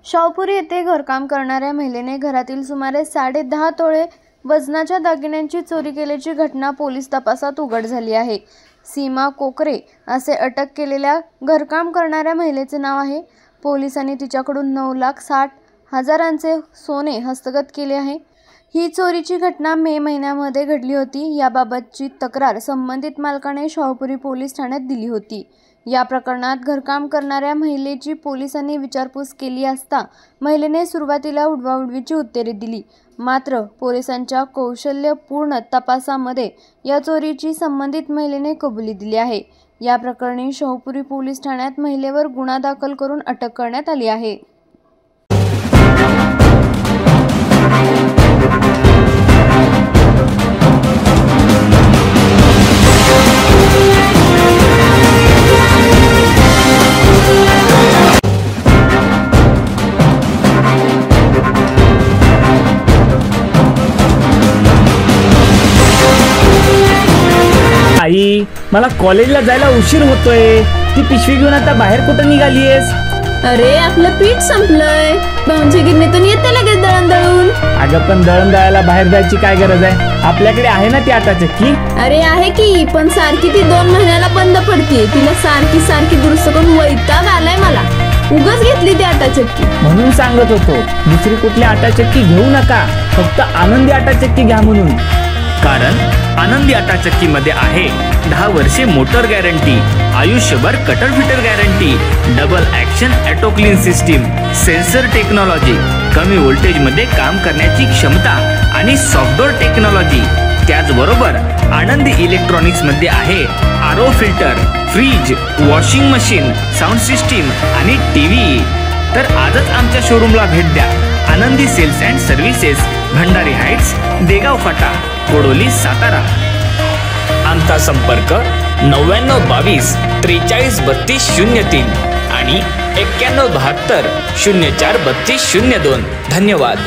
शाहूपुरी येथे घरकाम करणाऱ्या महिलेने घरातील सुमारे 10.5 तोळे वजनाच्या दागिन्यांची चोरी केल्याची घटना पोलीस तपासात उघड झाली आहे। सीमा कोकरे असे अटक केलेल्या घरकाम करणाऱ्या महिलेचे नाव आहे। पोलिसांनी तिच्याकडून 9,60,000चे सोने हस्तगत केले आहे। ही चोरीची घटना मे महिन्यामध्ये घडली होती। याबाबतची तक्रार संबंधित मालकाने शाहूपुरी पोलीस ठाण्यात दिली होती। या प्रकरणात घरकाम करणाऱ्या महिलेची पोलिसांनी विचारपूस केली असता महिलेने सुरुवातीला उडवाउडवीची उत्तरे दिली। मात्र पोलिसांच्या कौशल्यपूर्ण तपासामध्ये या चोरीची संबंधित महिलेने कबुली दिली आहे। या प्रकरणी शाहूपुरी पोलीस ठाण्यात महिलेवर गुन्हा दाखल करून अटक करण्यात आली आहे। आई, मला कॉलेजला जायला उशीर होतोय। ती पिशवी घेऊन आता बाहेर कुठं निघालीयस? अरे आपलं पीठ संपलंय। भाऊंच्या गिरणीतून येते लगेच दळण दळून। अगं पण दळण दळायला बाहेर जायची काय गरज आहे? आपल्याकडे आहे ना ती आटा चक्की। अरे आहे की, पण सारखी ती 2 महिन्याला बंद पडते। तिला सारखी दुरुस्त करून वैताग आलाय मला। उगाच घेतली ती आटा चक्की। म्हणून सांगत होतो दुसरी कुठली आटा चक्की घेऊ नका, फक्त आनंदी आटा चक्की घ्या म्हणून। कारण आनंदी आटा चक्की मध्ये आहे 10 वर्षे मोटर गॅरंटी, आयुष्यभर cutter fitter guarantee, double action auto clean system, sensor technology, कमी व्होल्टेज मध्ये काम करण्याची क्षमता आणि सॉफ्टवेअर टेक्नॉलॉजी। त्याचबरोबर आनंदी इलेक्ट्रॉनिक्स मध्ये आहे RO filter, fridge, washing machine, sound system आणि टीव्ही। तर आजच आमच्या शोरूमला भेट द्या। Anandi sales and services, Bhandari Heights, Degaon फाटा, कोडोली, सातारा। आमचा संपर्क 9922 43 32 03 आणि 9172 04 32 02। धन्यवाद।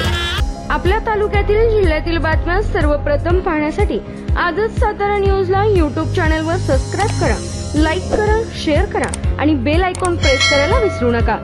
आपल्या तालुक्यातील जिल्ह्यातील बातम्या सर्वप्रथम पाहण्यासाठी आजच सातारा न्यूजला YouTube चॅनलवर सबस्क्राइब करा, लाईक करा, शेअर करा आणि बेल आयकॉन प्रेस करायला विसरू नका।